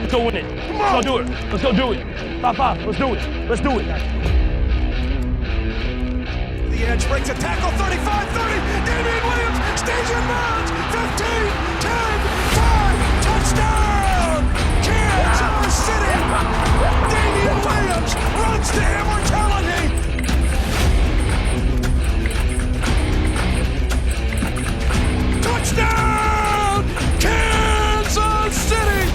Let's go win it. Let's go do it. Let's go do it. Top five. Let's do it. Let's do it. The edge breaks a tackle, 35, 30. Damian Williams stays in bounds. 15, 10, 5. Touchdown! Kansas City! Damian Williams runs to immortality! Touchdown! Kansas City!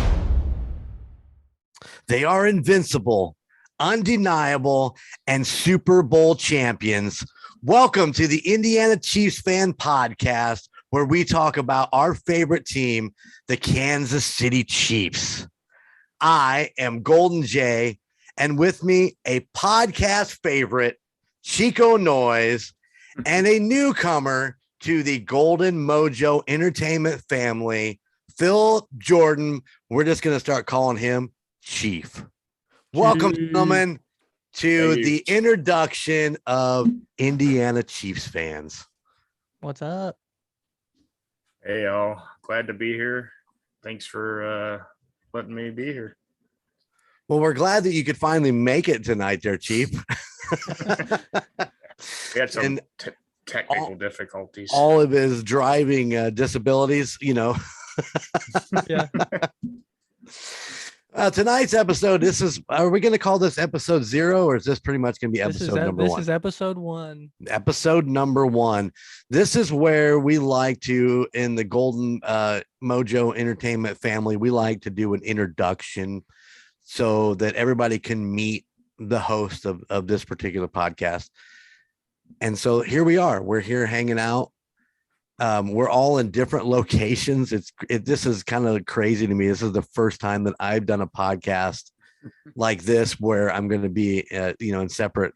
They are invincible, undeniable, and Super Bowl champions. Welcome to the Indiana Chiefs Fan Podcast, where we talk about our favorite team, the Kansas City Chiefs. I am Golden J, and with me, a podcast favorite, ChicoNoise, and a newcomer to the Golden Mojo Entertainment Family, Phil Jordan. We're just going to start calling him Chief. Welcome, gentlemen, to the introduction of Indiana Chiefs fans. What's up? Hey, y'all. Glad to be here. Thanks for letting me be here. Well, we're glad that you could finally make it tonight there, Chief. We had some technical difficulties. All of his driving disabilities, you know. Yeah. Tonight's episode, are we going to call this episode 0, or is this pretty much going to be episode number 1? This is episode 1. Episode number 1. This is where we like to, in the Golden Mojo Entertainment Family, we like to do an introduction so that everybody can meet the host of this particular podcast. And so here we are. We're here hanging out. We're all in different locations. This is kind of crazy to me. This is the first time that I've done a podcast like this, where I'm going to be, in separate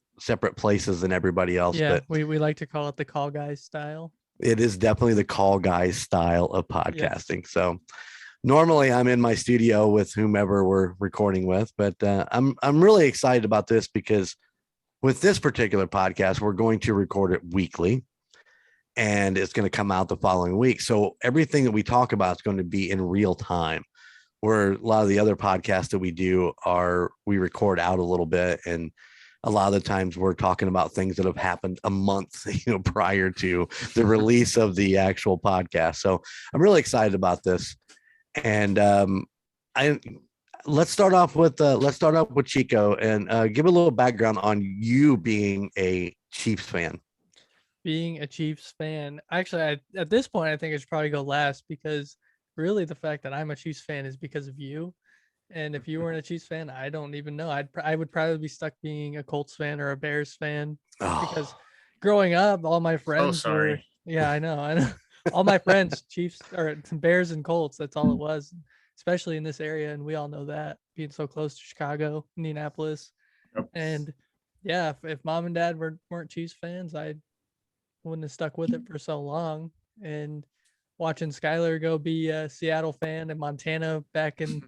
places than everybody else. Yeah, but we like to call it the call guys style. it is definitely the call guys style of podcasting. Yes. So normally I'm in my studio with whomever we're recording with, but I'm really excited about this because with this particular podcast, we're going to record it weekly. And it's going to come out the following week. So everything that we talk about is going to be in real time, where a lot of the other podcasts that we do we record out a little bit. And a lot of the times we're talking about things that have happened a month, prior to the release of the actual podcast. So I'm really excited about this. And let's start off with Chico and give a little background on you being a Chiefs fan. Being a Chiefs fan, actually, at this point, I think I should probably go last, because really the fact that I'm a Chiefs fan is because of you. And if you weren't a Chiefs fan, I don't even know. I would probably be stuck being a Colts fan or a Bears fan, because growing up, all my friends were. Yeah, I know. All my friends, Chiefs or Bears and Colts. That's all it was, especially in this area, and we all know that, being so close to Chicago, Indianapolis. Yep. And yeah, if mom and dad weren't Chiefs fans, I wouldn't have stuck with it for so long. And watching Skylar go be a Seattle fan and Montana back in,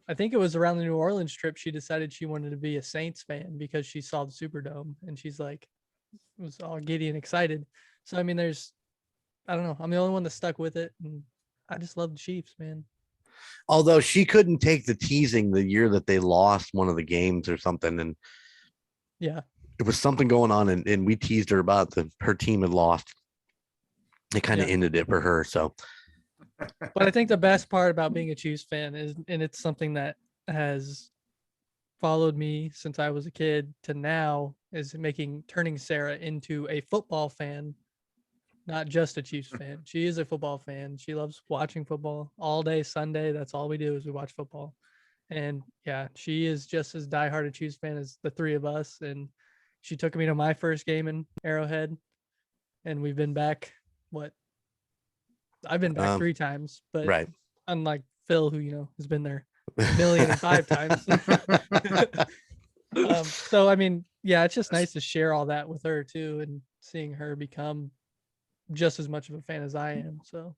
I think it was around the New Orleans trip, she decided she wanted to be a Saints fan because she saw the Superdome, and she's like, was all giddy and excited. So, I mean, I don't know. I'm the only one that stuck with it, and I just love the Chiefs, man. Although she couldn't take the teasing the year that they lost one of the games or something. And yeah, it was something going on, and we teased her about her team had lost. It kind of ended it for her. So, but I think the best part about being a Chiefs fan is, and it's something that has followed me since I was a kid to now, is turning Sarah into a football fan, not just a Chiefs fan. She is a football fan. She loves watching football all day Sunday. That's all we do is we watch football. And yeah, she is just as diehard a Chiefs fan as the three of us. And she took me to my first game in Arrowhead, and we've been back. I've been back 3 times, but right. Unlike Phil, who has been there 1,005 times. So I mean, yeah, it's just nice to share all that with her too, and seeing her become just as much of a fan as I am. So,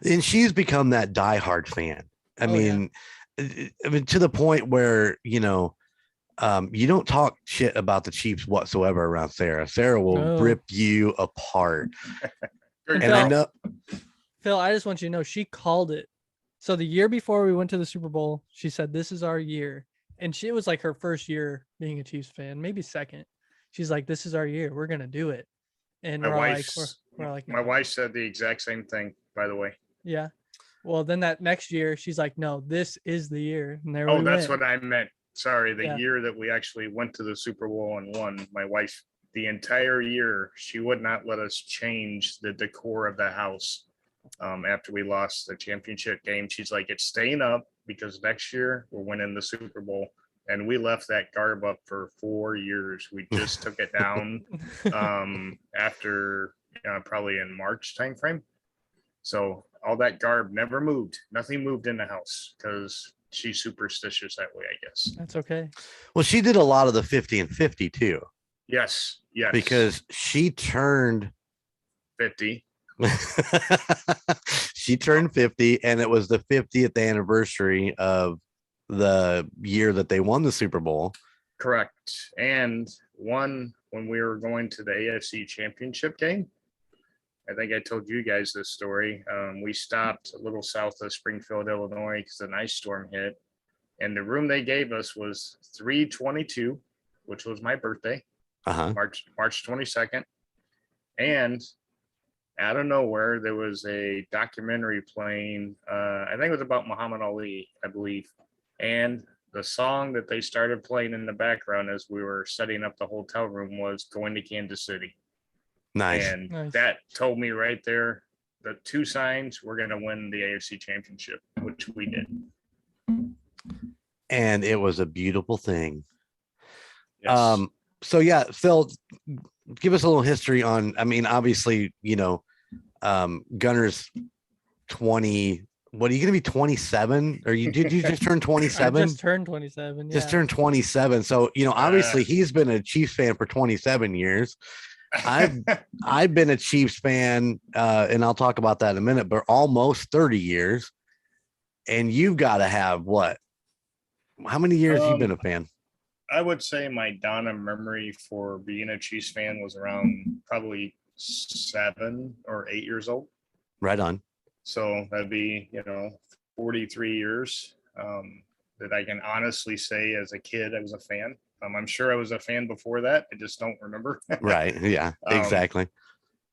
and she's become that diehard fan. I mean, to the point where you don't talk shit about the Chiefs whatsoever around Sarah. Sarah will rip you apart. And I know, Phil, I just want you to know she called it So the year before we went to the Super Bowl, she said, "This is our year," and it was like her first year being a Chiefs fan, maybe second. She's like, "This is our year. We're gonna do it," and My we're like, wife's we're like, my no. wife said the exact same thing, by the way. Yeah. Well, then that next year, she's like, "No, this is the year," and there Oh, we that's went. what I meant. Sorry, the Yeah. year that we actually went to the Super Bowl and won, my wife, the entire year, she would not let us change the decor of the house. After we lost the championship game, she's like, "It's staying up because next year we're winning the Super Bowl." And we left that garb up for 4 years. We just took it down after probably in March timeframe. So all that garb never moved. Nothing moved in the house because she's superstitious that way, I guess. That's okay. Well, she did a lot of the 50 and 50 too, Yes. because she turned 50. she turned 50, and it was the 50th anniversary of the year that they won the Super Bowl. Correct. And one when we were going to the AFC Championship game. I think I told you guys this story. We stopped a little south of Springfield, Illinois, because an ice storm hit. And the room they gave us was 322, which was my birthday, March 22nd. And out of nowhere, there was a documentary playing. I think it was about Muhammad Ali, I believe. And the song that they started playing in the background as we were setting up the hotel room was Going to Kansas City. Nice. And Nice. that told me right there, the two signs, we're going to win the AFC Championship, which we did. And it was a beautiful thing. Yes. So yeah, Phil, give us a little history on, I mean, obviously, Gunner's 20. What are you going to be, 27? Or did you just turn 27? I just turned 27. Just Yeah. turned 27. So, obviously he's been a Chiefs fan for 27 years. I've been a Chiefs fan, and I'll talk about that in a minute, but almost 30 years. And you've got to have what? How many years you been a fan? I would say my dawn of memory for being a Chiefs fan was around probably 7 or 8 years old. Right on. So that'd be, 43 years that I can honestly say as a kid, I was a fan. I'm sure I was a fan before that. I just don't remember. Right. Yeah, exactly.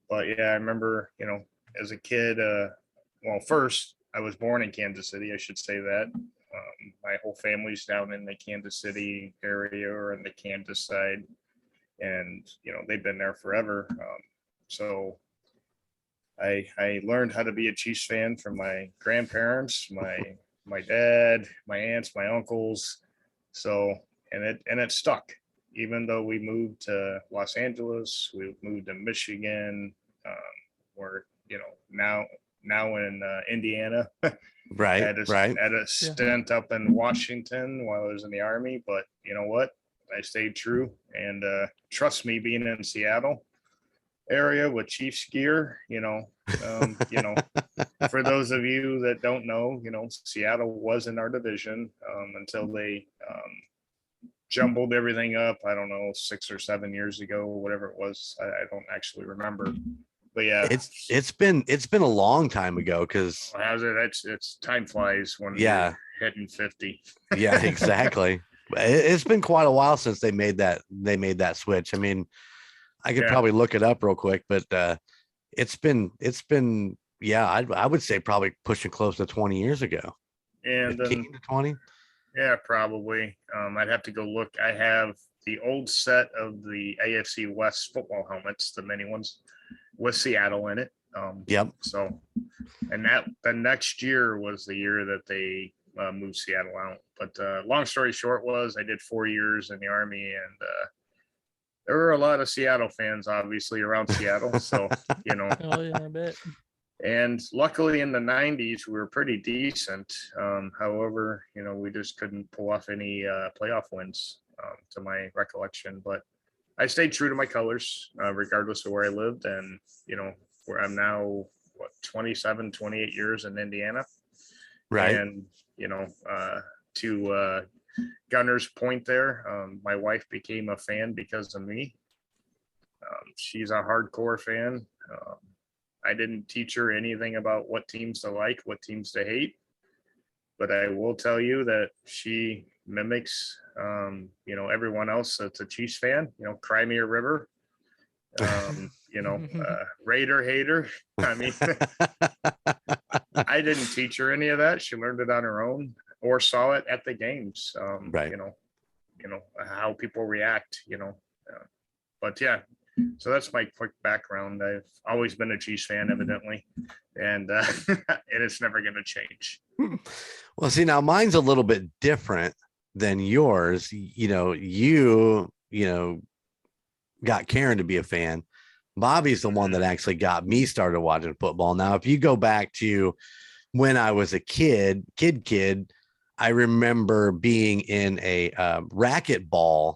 But yeah, I remember, as a kid, first I was born in Kansas City. I should say that. My whole family's down in the Kansas City area or in the Kansas side. And, they've been there forever. So I learned how to be a Chiefs fan from my grandparents, my dad, my aunts, my uncles. So, and it stuck, even though we moved to Los Angeles, we moved to Michigan, we're, now in Indiana. Right. I had a stint up in Washington while I was in the Army, but you know what? I stayed true, and trust me, being in Seattle area with Chiefs gear, for those of you that don't know, Seattle was in our division until they jumbled everything up. I don't know, 6 or 7 years ago, whatever it was. I don't actually remember. But yeah, it's been a long time ago, because how's it? It's time flies when you're hitting 50. Yeah, exactly. It's been quite a while since they made that switch. I mean, I could probably look it up real quick, but it's been I would say probably pushing close to 20 years ago. And 15 to 20. Yeah, probably. I'd have to go look. I have the old set of the AFC West football helmets, the mini ones, with Seattle in it. Yep. So, and that the next year was the year that they moved Seattle out. But long story short was I did 4 years in the Army, and there were a lot of Seattle fans, obviously, around Seattle. So, Oh yeah, I bet. And luckily in the 90s, we were pretty decent. However, we just couldn't pull off any playoff wins to my recollection. But I stayed true to my colors, regardless of where I lived. And, where I'm now, 27, 28 years in Indiana. Right. And, to Gunner's point there, my wife became a fan because of me. She's a hardcore fan. I didn't teach her anything about what teams to like, what teams to hate. but I will tell you that she mimics, everyone else that's a Chiefs fan. Cry me a river. Raider hater. I mean, I didn't teach her any of that. She learned it on her own or saw it at the games. Right. How people react. But yeah. So that's my quick background. I've always been a Chiefs fan, evidently, and and it's never going to change. Well, see, now mine's a little bit different than yours. You got Karen to be a fan. Bobby's the one that actually got me started watching football. Now, if you go back to when I was a kid, I remember being in a racquetball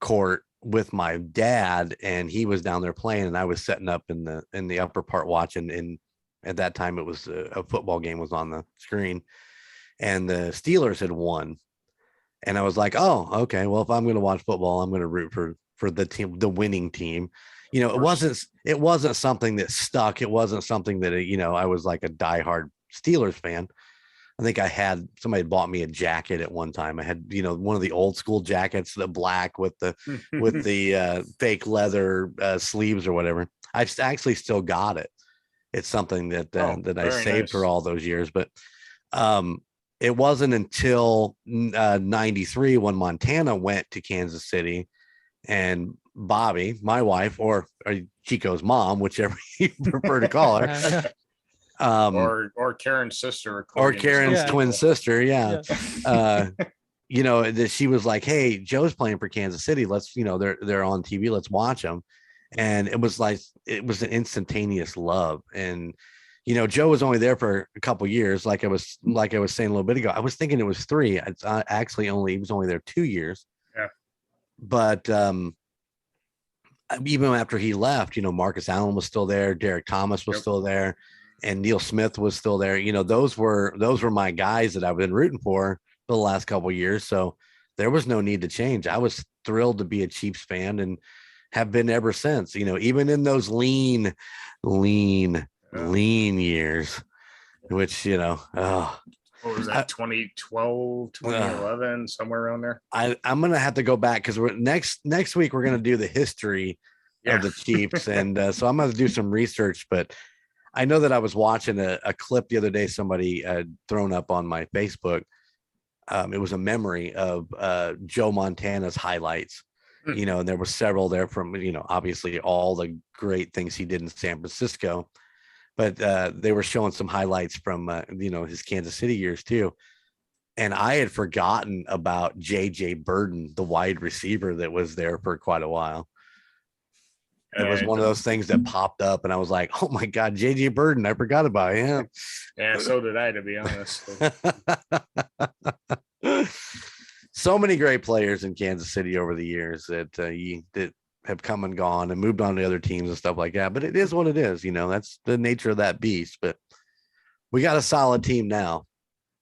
court with my dad, and he was down there playing, and I was setting up in the upper part watching. And at that time, it was a football game was on the screen, and the Steelers had won. And I was like, oh, okay, well, if I'm going to watch football, I'm going to root for the team, the winning team. It wasn't something that stuck. It wasn't something that, I was like a diehard Steelers fan. I think somebody bought me a jacket at one time. I had, one of the old school jackets, the black with the fake leather sleeves or whatever. I've actually still got it. It's something that I saved for all those years. But it wasn't until 93 when Montana went to Kansas City, and Bobby, my wife, or Chico's mom, whichever you prefer to call her, or Karen's sister, or Karen's twin sister. Yeah. That she was like, hey, Joe's playing for Kansas City. Let's, they're on TV. Let's watch them. And it was an instantaneous love. And, Joe was only there for a couple years. Like I was saying a little bit ago, I was thinking it was 3. It's actually he was only there 2 years. Yeah. But, even after he left, Marcus Allen was still there. Derek Thomas was still there. And Neil Smith was still there. Those were my guys that I've been rooting for the last couple of years. So there was no need to change. I was thrilled to be a Chiefs fan and have been ever since, even in those lean years, which, what was that, 2012, 2011, somewhere around there? I'm going to have to go back because next week we're going to do the history of the Chiefs. And so I'm going to do some research, but I know that I was watching a clip the other day, somebody thrown up on my Facebook. It was a memory of Joe Montana's highlights, and there were several there from, obviously all the great things he did in San Francisco. But they were showing some highlights from, his Kansas City years too. And I had forgotten about J.J. Burden, the wide receiver that was there for quite a while. It was one of those things that popped up, and I was like, oh, my God, J.J. Burden, I forgot about him. Yeah, so did I, to be honest. So many great players in Kansas City over the years that have come and gone and moved on to other teams and stuff like that. But it is what it is. That's the nature of that beast. But we got a solid team now.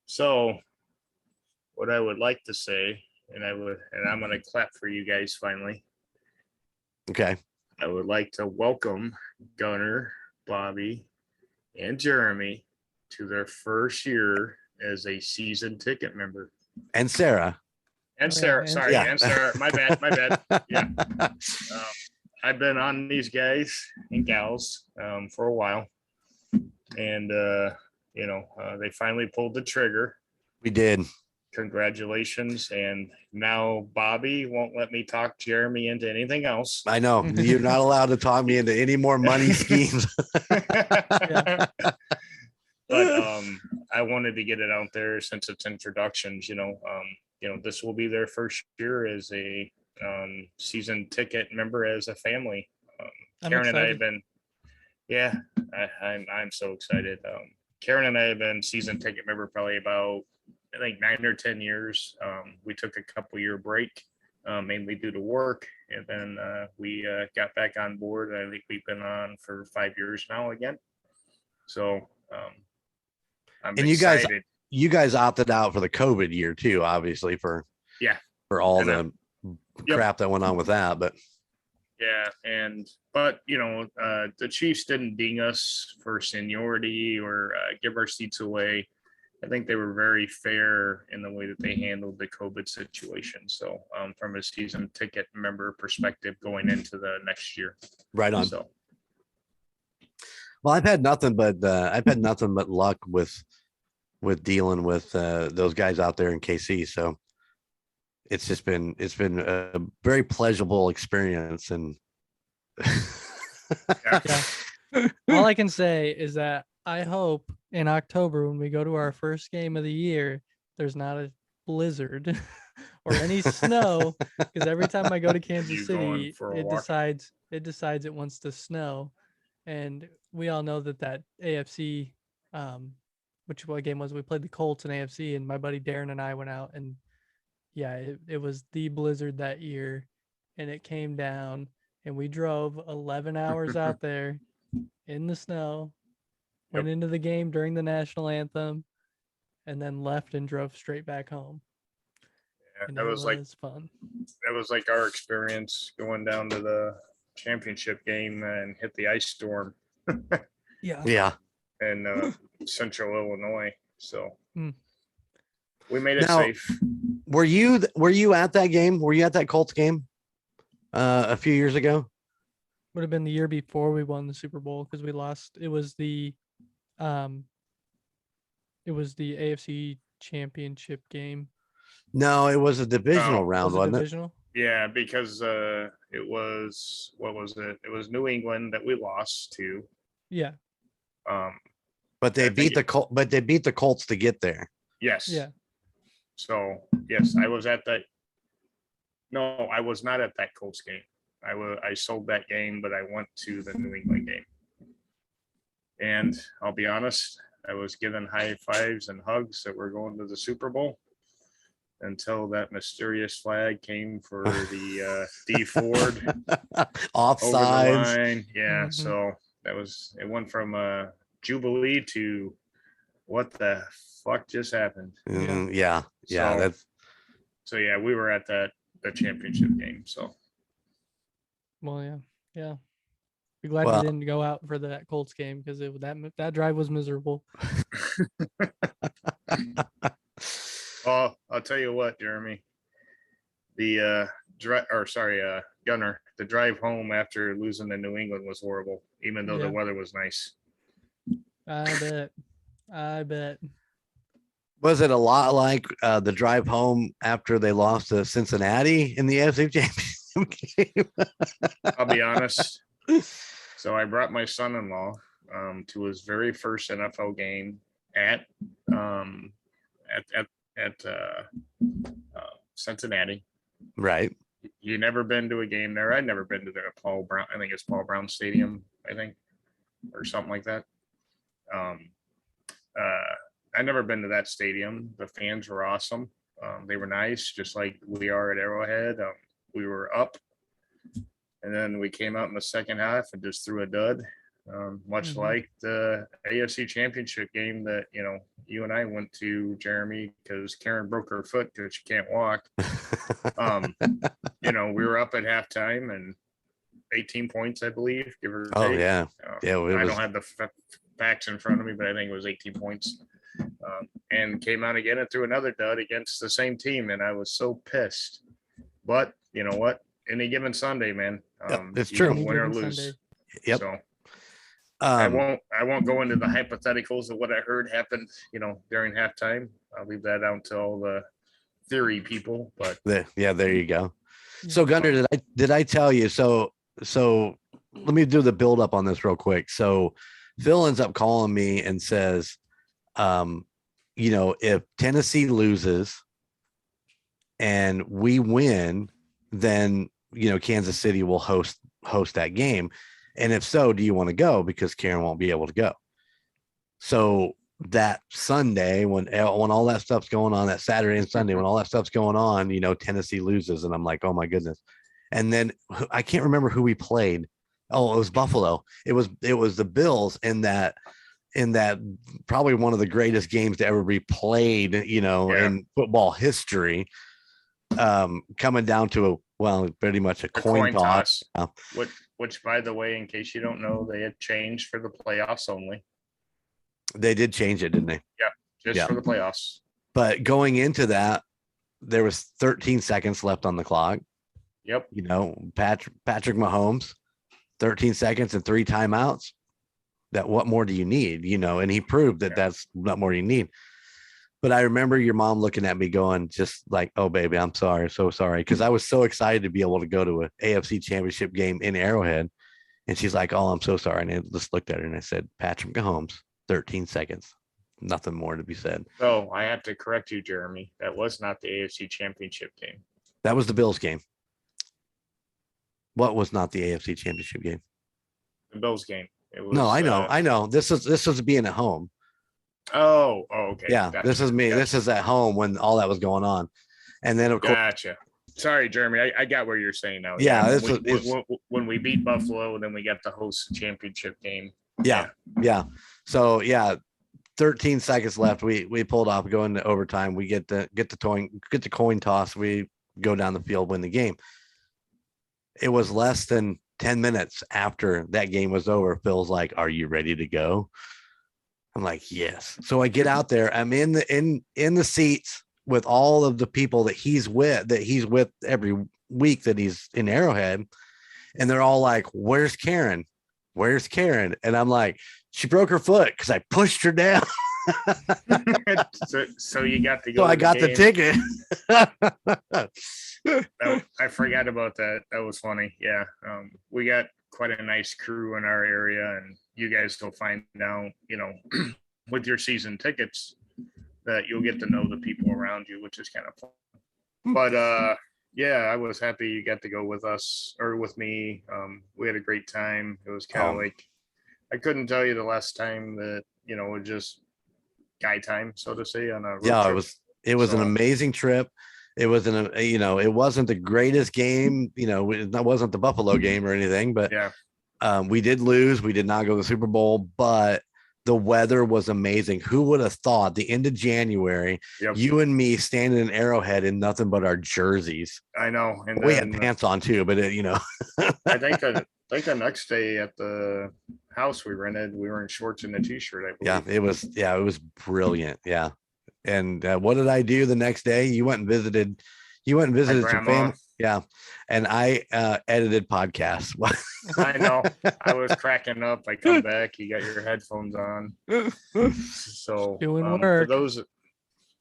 So what I would like to say, and I'm going to clap for you guys finally. Okay. I would like to welcome Gunner, Bobby, and Jeremy to their first year as a season ticket member. And Sarah. And Sarah, sorry, yeah. And Sarah, my bad. Yeah. I've been on these guys and gals for a while. And, they finally pulled the trigger. We did. Congratulations. And now Bobby won't let me talk Jeremy into anything else. I know. You're not allowed to talk me into any more money schemes. But I wanted to get it out there since it's introductions, this will be their first year as a season ticket member as a family. Karen and I have been, I'm so excited. Karen and I have been season ticket member probably about, I think, 9 or 10 years. We took a couple year break, mainly due to work. And then we got back on board. I think we've been on for 5 years now again. So I'm excited. You guys opted out for the COVID year too, obviously for all the crap that went on with that. But the Chiefs didn't ding us for seniority or give our seats away. I think they were very fair in the way that they handled the COVID situation. So from a season ticket member perspective going into the next year. Right on. So Well, I've had nothing but luck with dealing with those guys out there in KC. So it's been a very pleasurable experience. And yeah. All I can say is that I hope in October when we go to our first game of the year, there's not a blizzard or any snow, because every time I go to Kansas City, it decides it wants to snow. And we all know that AFC, what game was it? We played the Colts in AFC, and my buddy Darren and I went out, and yeah, it was the blizzard that year, and it came down, and we drove 11 hours out there in the snow, went into the game during the national anthem, and then left and drove straight back home. Yeah, and that was like fun. That was like our experience going down to the championship game and hit the ice storm. Yeah. In central Illinois. So we made it Now, safe. Were you at that game? Were you at that Colts game a few years ago? Would have been the year before we won the Super Bowl, because we lost. It was the AFC championship game. No, it was a divisional round, wasn't it? Yeah, because it was, what was it? It was New England that we lost to. Yeah. But they beat the Colts to get there. Yes. Yeah. So yes, I was at that. No, I was not at that Colts game. I sold that game, but I went to the New England game. And I'll be honest, I was given high fives and hugs that we're going to the Super Bowl until that mysterious flag came for the D Ford offside. Yeah. So it went from Jubilee to what the fuck just happened. Yeah. So yeah, we were at the championship game. So well, yeah. Be glad we didn't go out for that Colts game, because that drive was miserable. Well, I'll tell you what, Jeremy. The Gunner, the drive home after losing to New England was horrible, even though the weather was nice. I bet. Was it a lot like the drive home after they lost to Cincinnati in the AFC Championship game? I'll be honest. So I brought my son-in-law to his very first NFL game at Cincinnati. Right. You never been to a game there? I'd never been to the Paul Brown. I think it's Paul Brown Stadium. I think, or something like that. I'd never been to that stadium. The fans were awesome. They were nice, just like we are at Arrowhead. We were up, and then we came out in the second half and just threw a dud, much like the AFC Championship game that you and I went to, Jeremy, because Karen broke her foot because she can't walk. We were up at halftime and 18 points, I believe, give or take. Oh yeah, I don't have the facts in front of me, but I think it was 18 points. And came out again and threw another dud against the same team, and I was so pissed. But you know what? Any given Sunday, man, it's true. Win or lose. Sunday. Yep. So I won't go into the hypotheticals of what I heard happened, during halftime. I'll leave that out to all the theory people. But there you go. So Gunnar, did I tell you? So let me do the build up on this real quick. So Phil ends up calling me and says, if Tennessee loses and we win, then Kansas City will host that game. And if so, do you want to go? Because Karen won't be able to go. So that Sunday, when all that stuff's going on, that Saturday and Sunday, when all that stuff's going on, Tennessee loses, and I'm like, oh my goodness. And then I can't remember who we played. Oh, it was Buffalo. It was the Bills in that probably one of the greatest games to ever be played, in football history. Coming down to pretty much a coin toss. Which, by the way, in case you don't know, they had changed for the playoffs only. They did change it, didn't they? Yeah. just Yeah. for the playoffs. But going into that, there was 13 seconds left on the clock. Yep. You know, Patrick Mahomes, 13 seconds and 3 timeouts. That what more do you need? You know, and he proved that that's not more you need. But I remember your mom looking at me going, just like, oh, baby, I'm sorry. So sorry. Because I was so excited to be able to go to an AFC championship game in Arrowhead. And she's like, oh, I'm so sorry. And I just looked at her and I said, Patrick Mahomes, 13 seconds. Nothing more to be said. So I have to correct you, Jeremy. That was not the AFC championship game. That was the Bills game. What was not the AFC championship game? The Bills game. It was, No, I know. This was being at home. Okay. Yeah, Gotcha. this is me. Gotcha. This is at home when all that was going on. And then, of course, Gotcha. Sorry, Jeremy. I got what you're saying now. Yeah, when we beat Buffalo, then we got the host championship game. Yeah. So 13 seconds left. We pulled off, go into overtime. We get the coin toss. We go down the field, win the game. It was less than 10 minutes after that game was over. Phil's like, "Are you ready to go?" I'm like, "Yes." So I get out there. I'm in the seats with all of the people that he's with every week that he's in Arrowhead, and they're all like, "Where's Karen? Where's Karen?" And I'm like, "She broke her foot because I pushed her down." so you got to go. So I got the ticket. I forgot about that. That was funny. Yeah. We got quite a nice crew in our area, and you guys will find out, you know, with your season tickets that you'll get to know the people around you, which is kind of fun. But yeah, I was happy you got to go with us or with me. We had a great time. It was kind of like, I couldn't tell you the last time that, you know, it was just guy time, so to say, on a road trip. It was an amazing trip. It was it wasn't the greatest game, that wasn't the Buffalo game or anything, but we did lose. We did not go to the Super Bowl, but the weather was amazing. Who would have thought the end of January, you and me standing in Arrowhead in nothing but our jerseys. I know. And we had pants on too, but I think the next day at the house we rented, we were in shorts and a t-shirt, I believe. It was brilliant. Yeah. And what did I do the next day? You went and visited your family. Yeah. And I edited podcasts. I know. I was cracking up. I come back, you got your headphones on. So doing work.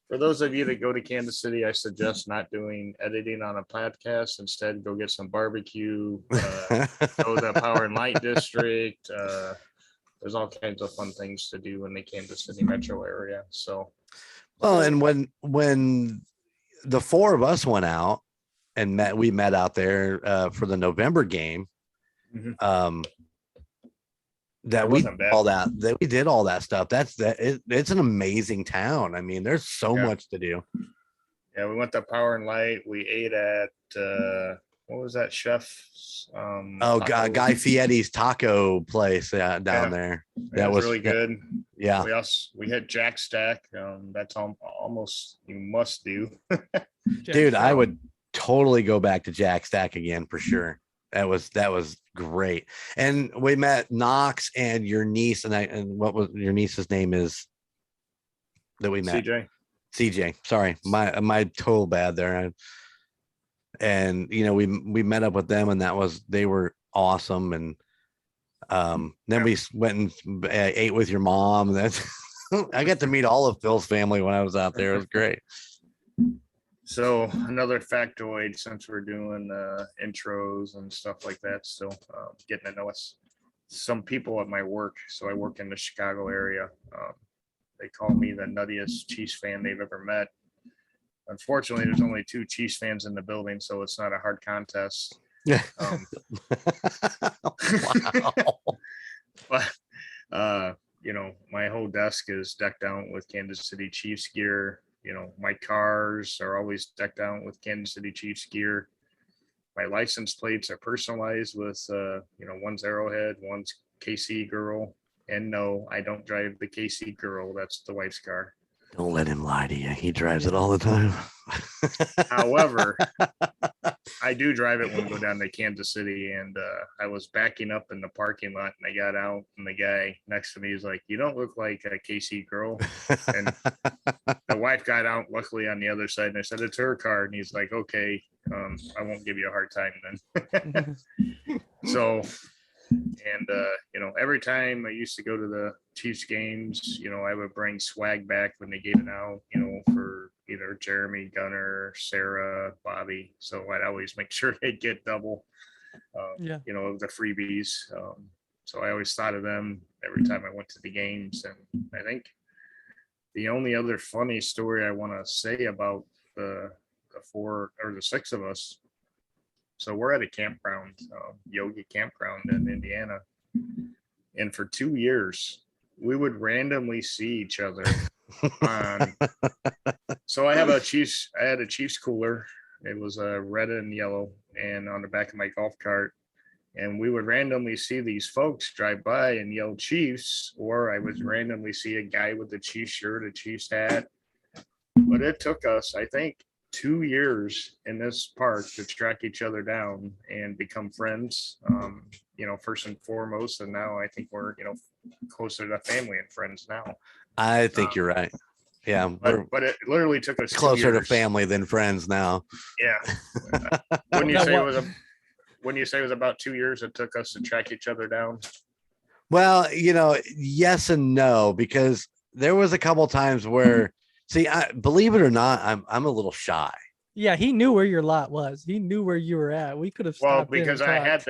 For those of you that go to Kansas City, I suggest not doing editing on a podcast. Instead, go get some barbecue, go to the Power and Light District. There's all kinds of fun things to do in the Kansas City metro area. So well, and when the four of us went out and we met out there for the November game, that we did all that stuff. It's an amazing town. I mean, there's so much to do. Yeah, we went to Power and Light. We ate at what was that chef's? Guy Fieri's taco place down there. That was really good. Yeah. We had Jack Stack. That's almost you must do. Dude, I would totally go back to Jack Stack again for sure. That was great. And we met Knox and your niece, and what was your niece's name is that we met? CJ. Sorry, my total bad there. And we met up with them, and they were awesome. And then we went and ate with your mom. That's I got to meet all of Phil's family when I was out there. It was great. So another factoid, since we're doing intros and stuff like that, still getting to know us. Some people at my work, so I work in the Chicago area. They call me the nuttiest Chiefs fan they've ever met. Unfortunately, there's only 2 Chiefs fans in the building, so it's not a hard contest. But my whole desk is decked out with Kansas City Chiefs gear. My cars are always decked out with Kansas City Chiefs gear. My license plates are personalized with, one's Arrowhead, one's KC Girl. And no, I don't drive the KC Girl. That's the wife's car. Don't let him lie to you. He drives it all the time. However, I do drive it when we go down to Kansas City, and I was backing up in the parking lot, and I got out, and the guy next to me is like, "You don't look like a KC girl." And the wife got out, luckily, on the other side, and I said, "It's her car," and he's like, "Okay, I won't give you a hard time then." So, and every time I used to go to the Chiefs games, I would bring swag back when they gave it out, for either Jeremy, Gunner, Sarah, Bobby. So I'd always make sure they'd get double, of the freebies. So I always thought of them every time I went to the games. And I think the only other funny story I want to say about the 4 or the 6 of us. So we're at a campground, Yogi campground in Indiana. And for 2 years, we would randomly see each other. So I had a Chiefs cooler. It was a red and yellow, and on the back of my golf cart. And we would randomly see these folks drive by and yell Chiefs, or I would randomly see a guy with a Chiefs shirt, a Chiefs hat. But it took us, I think, 2 years in this park to track each other down and become friends, first and foremost. And now I think we're, closer to family and friends now. I think you're right. Yeah. But it literally took us closer to family than friends now. Yeah. When you say it was about 2 years, it took us to track each other down. Well, yes and no, because there was a couple times where, believe it or not, I'm a little shy. Yeah, he knew where your lot was. He knew where you were at. We could have stopped. Well, because I had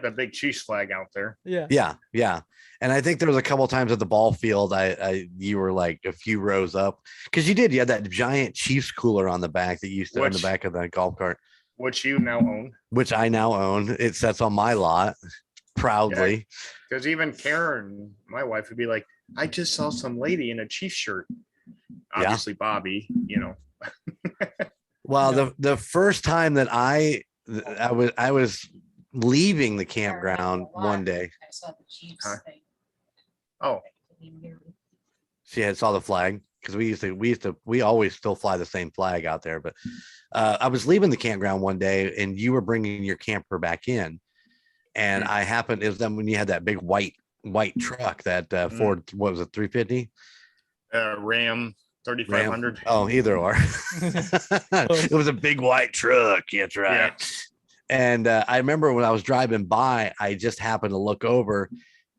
the big Chiefs flag out there. Yeah. And I think there was a couple times at the ball field, you were like a few rows up, because you had that giant Chiefs cooler on the back that you stood on the back of the golf cart, which you now own. Which I now own. It sits on my lot proudly. Because even Karen, my wife, would be like, "I just saw some lady in a Chiefs shirt." Obviously, Bobby, Well, the first time that I was leaving the campground one day. I saw the Chiefs thing. Oh, I saw the flag, because we always still fly the same flag out there. But I was leaving the campground one day, and you were bringing your camper back in, and it was then when you had that big white truck, that Ford, what was it, 350? Ram 3500. Oh, either or. It was a big white truck. That's right. Yeah. And I remember when I was driving by, I just happened to look over,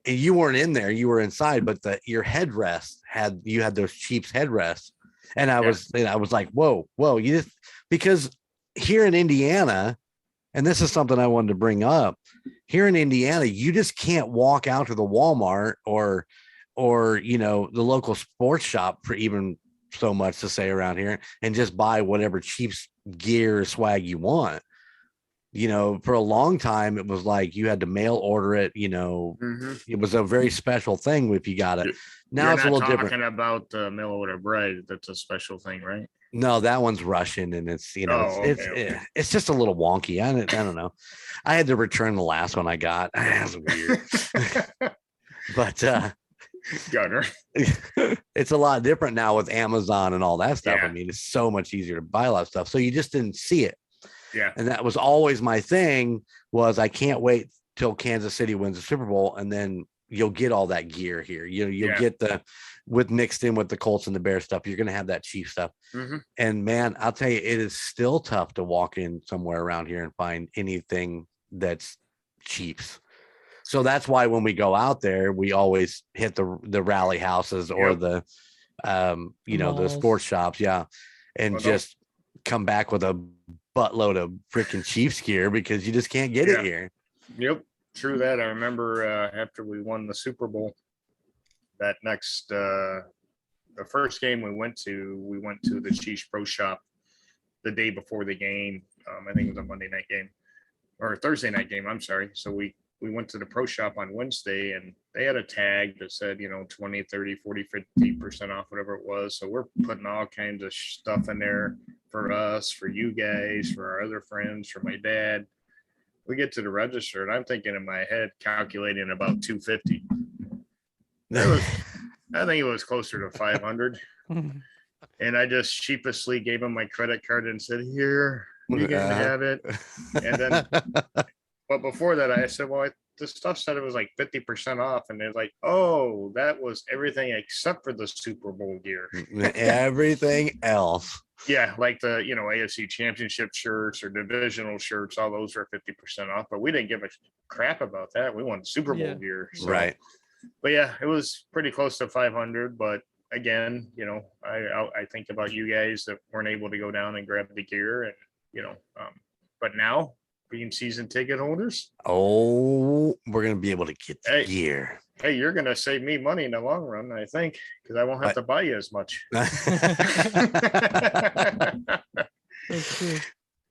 and you weren't in there, you were inside, but your headrest had those Chiefs headrests. And I was like, whoa, because here in Indiana, and this is something I wanted to bring up, here in Indiana, you just can't walk out to the Walmart or the local sports shop, for even so much to say around here, and just buy whatever Chiefs gear or swag you want. For a long time, it was like you had to mail order it. It was a very special thing if you got it. Now it's a little different. Talking about the mail order bread, that's a special thing, right? No, that one's Russian, and it's it's just a little wonky. I don't know. I had to return the last one I got. That was weird. But Gunner. It's a lot different now with Amazon and all that stuff. Yeah. I mean, it's so much easier to buy a lot of stuff. So you just didn't see it. Yeah. And that was always my thing, was I can't wait till Kansas City wins the Super Bowl, and then you'll get all that gear here. You'll get with mixed in with the Colts and the Bears stuff. You're going to have that Chiefs stuff. Mm-hmm. And man, I'll tell you, it is still tough to walk in somewhere around here and find anything that's Chiefs. So that's why when we go out there, we always hit the rally houses or the sports shops. Yeah. And just come back with a buttload of freaking Chiefs gear, because you just can't get it here. Yep. True that. I remember after we won the Super Bowl, that next, the first game we went to the Chiefs Pro Shop the day before the game. I think it was a Monday night game or a Thursday night game. I'm sorry. So we went to the Pro Shop on Wednesday, and they had a tag that said, 20, 30, 40, 50% off, whatever it was. So we're putting all kinds of stuff in there for us, for you guys, for our other friends, for my dad. We get to the register, and I'm thinking in my head, calculating about 250. I think it was closer to 500. And I just sheepishly gave him my credit card and said, "Here." You can have it. And then, but before that, I said, well, the stuff said it was like 50% off. And they're like, oh, that was everything except for the Super Bowl gear. Everything else. Yeah, like the, AFC championship shirts or divisional shirts, all those are 50% off. But we didn't give a crap about that. We wanted Super Bowl gear. So, right. But yeah, it was pretty close to 500. But again, I think about you guys that weren't able to go down and grab the gear. And, but now, being season ticket holders. Oh, we're going to be able to get the gear. Hey, you're going to save me money in the long run, I think, because I won't have to buy you as much.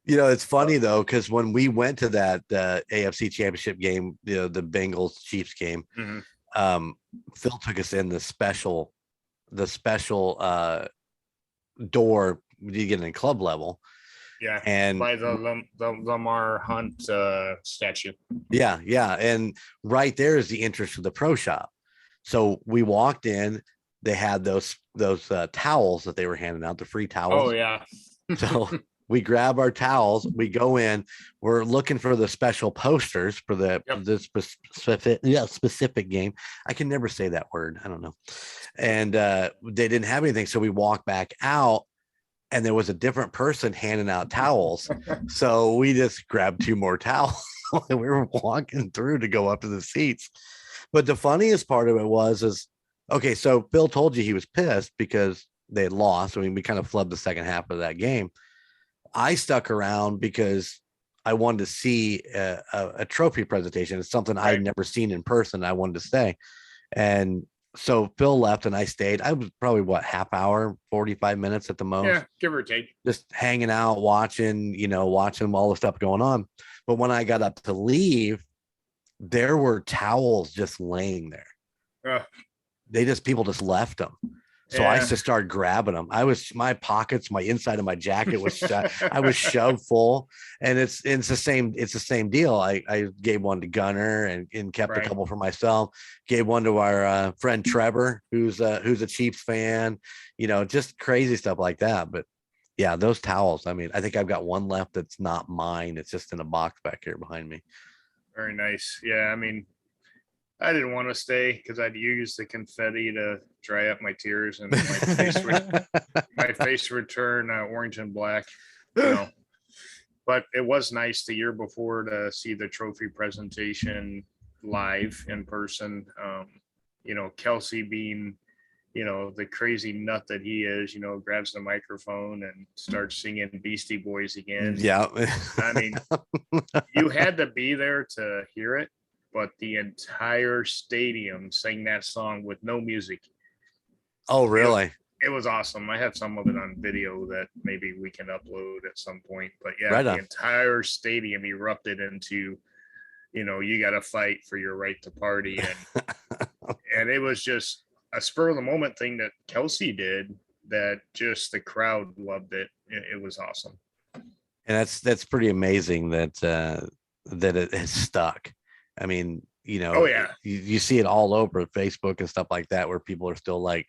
It's funny, though, because when we went to that AFC championship game, the Bengals Chiefs game, Phil took us in the special door you get in club level. Yeah, and by the Lamar Hunt statue. Yeah, and right there is the entrance to the pro shop. So we walked in. They had those towels that they were handing out, the free towels. Oh yeah. So we grab our towels. We go in. We're looking for the special posters for the specific game. I can never say that word. I don't know. And they didn't have anything, so we walked back out. And there was a different person handing out towels. So we just grabbed 2 more towels and we were walking through to go up to the seats. But the funniest part of it is, okay, so Bill told you he was pissed because they had lost. I mean, we kind of flubbed the second half of that game. I stuck around because I wanted to see a trophy presentation. It's something I'd never seen in person. I wanted to stay. And so Phil left and I stayed. I was probably half hour, 45 minutes at the most. Yeah, give or take. Just hanging out, watching all the stuff going on. But when I got up to leave, there were towels just laying there. People just left them. So I just started grabbing them. My pockets, my inside of my jacket was I was shoved full, and it's the same deal. I gave one to Gunner and kept a couple for myself. Gave one to our friend Trevor, who's a Chiefs fan. Just crazy stuff like that. But yeah, those towels. I mean, I think I've got one left that's not mine. It's just in a box back here behind me. Very nice. Yeah, I mean, I didn't want to stay because I'd use the confetti to dry up my tears and my face would turn orange and black. But it was nice the year before to see the trophy presentation live in person. Kelsey being, the crazy nut that he is, grabs the microphone and starts singing Beastie Boys again. Yeah. I mean, you had to be there to hear it. But the entire stadium sang that song with no music. Oh, really? It was awesome. I have some of it on video that maybe we can upload at some point. But yeah, right the on. Entire stadium erupted into, you got to fight for your right to party. And it was just a spur of the moment thing that Kelsey did that just the crowd loved it. It was awesome. And that's pretty amazing that it has stuck. I mean, oh yeah, you see it all over Facebook and stuff like that, where people are still like,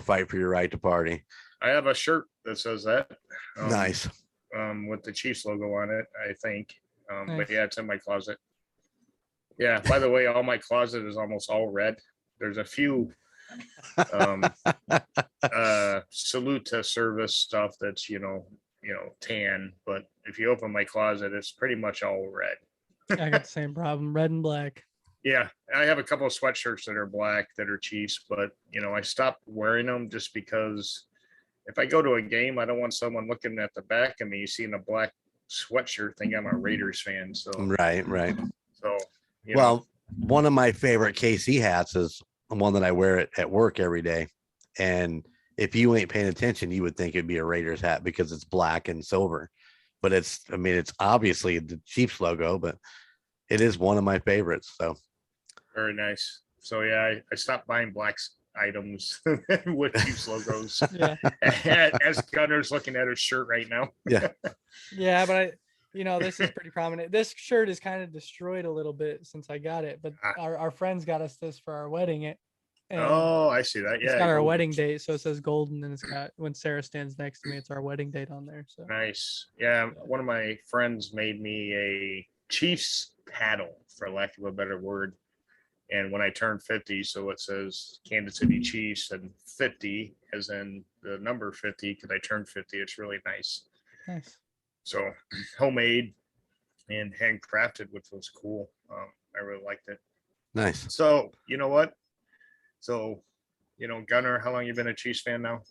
fight for your right to party. I have a shirt that says that. Nice. With the Chiefs logo on it, I think. Nice. But yeah, it's in my closet. Yeah. By the way, all my closet is almost all red. There's a few salute to service stuff that's tan, but if you open my closet, it's pretty much all red. I got the same problem, red and black. Yeah, I have a couple of sweatshirts that are black that are Chiefs, but I stopped wearing them just because if I go to a game, I don't want someone looking at the back of me seeing a black sweatshirt thinking I'm a Raiders fan. So right. So one of my favorite KC hats is one that I wear at work every day, and if you ain't paying attention, you would think it'd be a Raiders hat because it's black and silver. But it's obviously the Chiefs logo, but it is one of my favorites. So very nice. So yeah, I stopped buying black items with Chiefs logos. Yeah. As Gunner's looking at his shirt right now. Yeah. Yeah, but this is pretty prominent. This shirt is kind of destroyed a little bit since I got it, but our friends got us this for our wedding. And Oh, I see that. it's Yeah. got our Golden. wedding date, so it says golden, and it's got when Sarah stands next to me, it's our wedding date on there. So Nice. Yeah. One of my friends made me a Chiefs paddle, for lack of a better word. And when I turned 50, so it says Kansas City Chiefs and 50, as in the number 50, because I turned 50. It's really nice. nice. So homemade and handcrafted, which was cool. I really liked it. Nice. So you know what? So, Gunnar, how long you been a Chiefs fan now?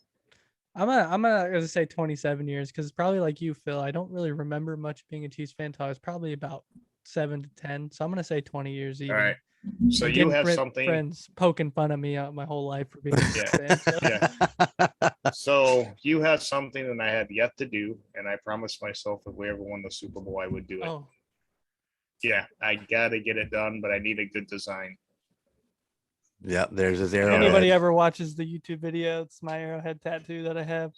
I'm gonna say 27 years because probably like you, Phil. I don't really remember much being a Chiefs fan until I was probably about 7 to 10. So I'm gonna say 20 years even. All right. So And you again, have something. friends poking fun at me my whole life for being a Chiefs fan. So. Yeah. So you have something that I have yet to do, and I promised myself if we ever won the Super Bowl, I would do it. Oh, Yeah, I gotta get it done, but I need a good design. Yep, there's his if arrow. anybody ever watches the YouTube video, it's my arrowhead tattoo that I have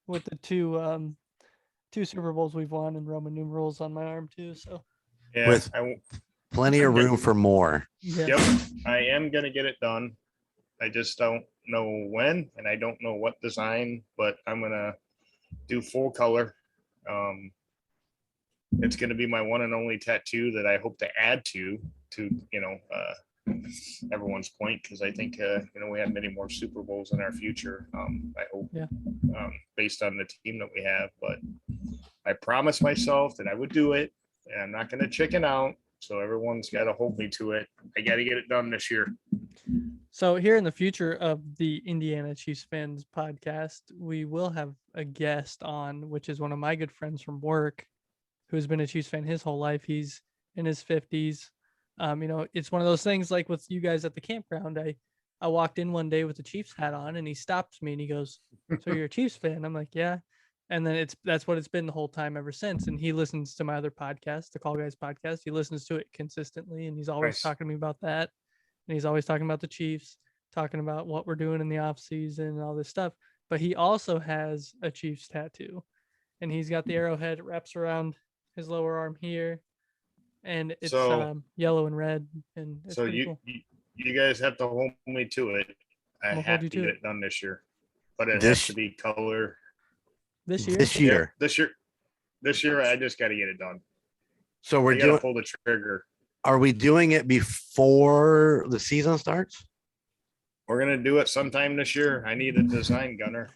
with the two Super Bowls we've won and Roman numerals on my arm too. So Yeah, With- Plenty of room for more. yeah. Yep, I am gonna get it done. I just don't know when, and I don't know what design, but I'm gonna do full color. It's gonna be my one and only tattoo that I hope to add to everyone's point, because I think we have many more Super Bowls in our future. I hope, Yeah. Based on the team that we have. But I promised myself that I would do it, and I'm not gonna chicken out. So everyone's got to hold me to it. I got to get it done this year. So here in the future of the Indiana Chiefs fans podcast, we will have a guest on, which is one of my good friends from work, who's been a Chiefs fan his whole life. He's in his 50s. It's one of those things like with you guys at the campground. I walked in one day with the Chiefs hat on, and he stops me and he goes, "So you're a Chiefs fan?" I'm like, "Yeah." And then that's what it's been the whole time ever since. And he listens to my other podcast, the Call Guys podcast. He listens to it consistently, and he's always Nice. talking to me about that. And he's always talking about the Chiefs, talking about what we're doing in the off season and all this stuff. But he also has a Chiefs tattoo, and he's got the arrowhead. It wraps around his lower arm here, and it's yellow and red. And it's So pretty cool. you guys have to hold me to it. I We'll have hold to you get to it done this year, but it This- has to be color. This year, This year. This year, I just got to get it done. So I gotta pull the trigger. are we doing it before the season starts? We're gonna do it sometime this year. I need a design, Gunner.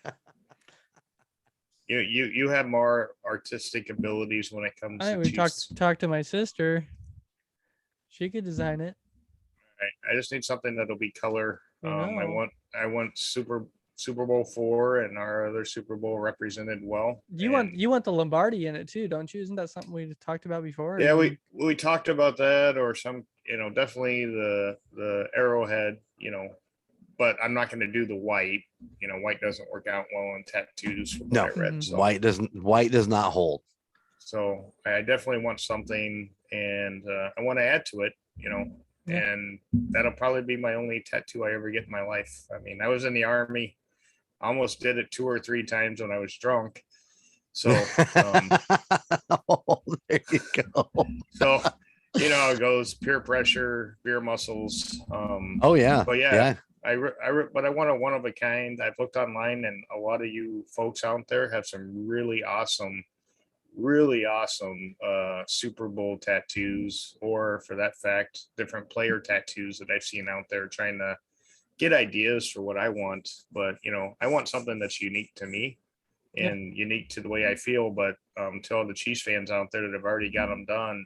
You have more artistic abilities when it comes all right, to we Chiefs. talked to my sister. She could design it. I just need something that'll be color. I know. I want Super Bowl 4 and our other Super Bowl represented well. You want the Lombardi in it too, don't you? Isn't that something we talked about before? Yeah, we talked about that, or some, definitely the arrowhead, but I'm not going to do the white. White doesn't work out well in tattoos. From No. what I read, Mhm. so. White does not hold. So I definitely want something, and I want to add to it, Yeah. and that'll probably be my only tattoo I ever get in my life. I mean, I was in the Army, almost did it 2 or 3 times when I was drunk. So, Oh, there you go. so how it goes: peer pressure, beer muscles. Oh yeah. But yeah, Yeah. but I want a one of a kind. I've looked online, and a lot of you folks out there have some really awesome Super Bowl tattoos, or for that fact, different player tattoos that I've seen out there trying to get ideas for what I want. But I want something that's unique to me and unique to the way I feel. But to all the Chiefs fans out there that have already got them done,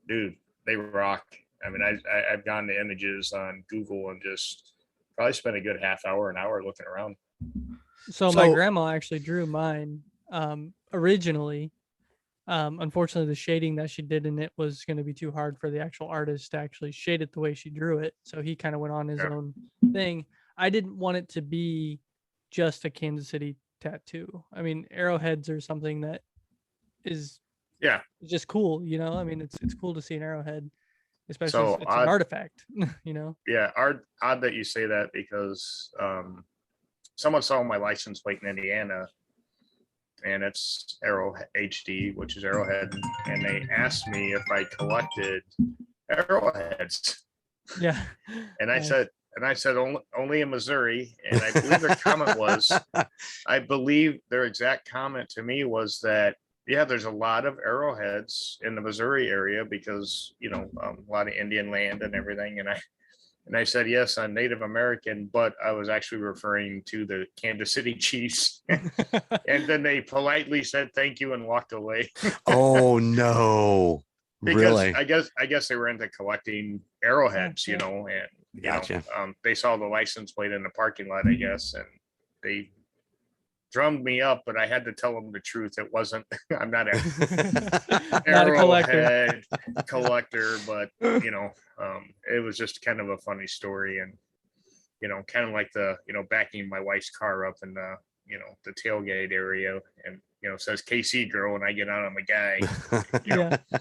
dude, they rock. I mean, I've gone to images on Google and just probably spent a good half hour, an hour looking around. So my grandma actually drew mine originally. Unfortunately, the shading that she did in it was going to be too hard for the actual artist to actually shade it the way she drew it. So he kind of went on his own thing. I didn't want it to be just a Kansas City tattoo. I mean, arrowheads are something that is just cool. I mean, it's cool to see an arrowhead, especially So if it's an artifact. Yeah, odd that you say that, because someone saw my license plate in Indiana, and it's Arrow HD, which is Arrowhead, and they asked me if I collected arrowheads. Yeah. And I Nice. and I said only in Missouri. And I believe their comment was, I believe their exact comment to me was that, yeah, there's a lot of arrowheads in the Missouri area because, you know, a lot of Indian land and everything. And I said, yes, I'm Native American, but I was actually referring to the Kansas City Chiefs. And then they politely said thank you and walked away. Oh no. Because Really? I guess they were into collecting arrowheads, you know, and Gotcha. they saw the license plate in the parking lot, I guess, and they drummed me up, but I had to tell them the truth. It wasn't, I'm not a Not a collector. arrowhead collector, but you know, it was just kind of a funny story, and you know, kind of like the, you know, backing my wife's car up in the, you know, the tailgate area, and you know, says KC girl, and I get out on the guy, you know. Yeah.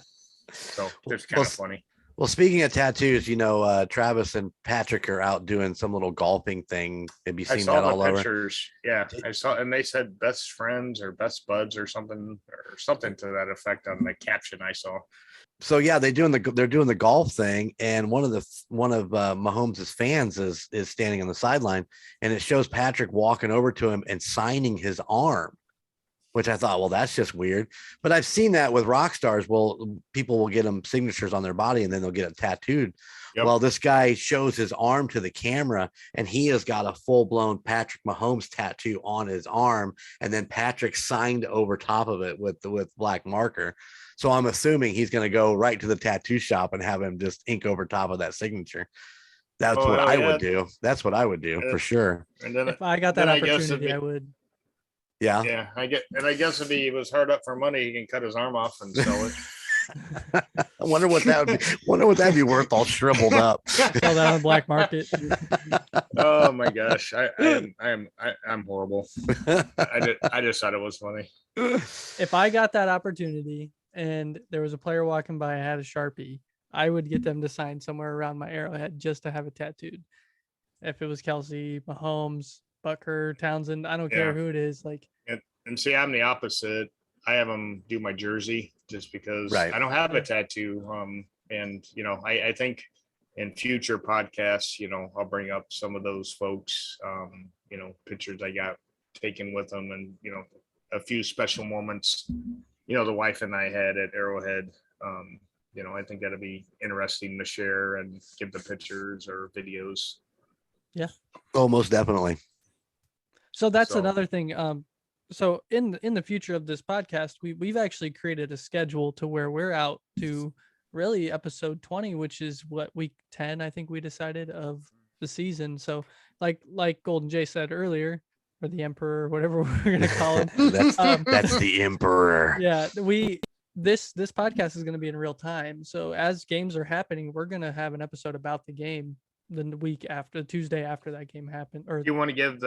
So it's kind of funny. Well, speaking of tattoos, you know, Travis and Patrick are out doing some little golfing thing. Have you I seen saw that the all over? pictures. Yeah, I saw, and they said best friends or best buds or something to that effect on the caption I saw. So yeah, they're doing the golf thing, and one of Mahomes' fans is standing on the sideline, and it shows Patrick walking over to him and signing his arm, which I thought, well, that's just weird. But I've seen that with rock stars. Well, people will get them signatures on their body and then they'll get it tattooed. Yep. Well, this guy shows his arm to the camera and he has got a full-blown Patrick Mahomes tattoo on his arm. And then Patrick signed over top of it with black marker. So I'm assuming he's going to go right to the tattoo shop and have him just ink over top of that signature. That's what I would do. That's what I would do for sure. And then If I got that opportunity, I would. Yeah. Yeah. I guess if he was hard up for money, he can cut his arm off and sell it. I wonder what that would be. Wonder what that'd be worth all shriveled up. Sell that on the black market. Oh my gosh. I'm horrible. I just thought it was funny. If I got that opportunity and there was a player walking by, I had a Sharpie, I would get them to sign somewhere around my arrowhead just to have it tattooed. If it was Kelsey, Mahomes, Bucker, Townsend, I don't care who it is. Like, and see, I'm the opposite. I have them do my jersey just because I don't have a tattoo. And you know, I think in future podcasts, you know, I'll bring up some of those folks, you know, pictures I got taken with them, and you know, a few special moments, you know, the wife and I had at Arrowhead. You know, I think that'd be interesting to share and give the pictures or videos. Yeah. Oh, most definitely. So that's another thing. So in the future of this podcast, we've actually created a schedule to where we're out to really episode 20, which is what week 10, I think we decided, of the season. So like Golden Jay said earlier, or the Emperor, whatever we're gonna call him. That's the Emperor. Yeah, this podcast is gonna be in real time. So as games are happening, we're gonna have an episode about the game the week after, Tuesday after that game happened. Or you want to give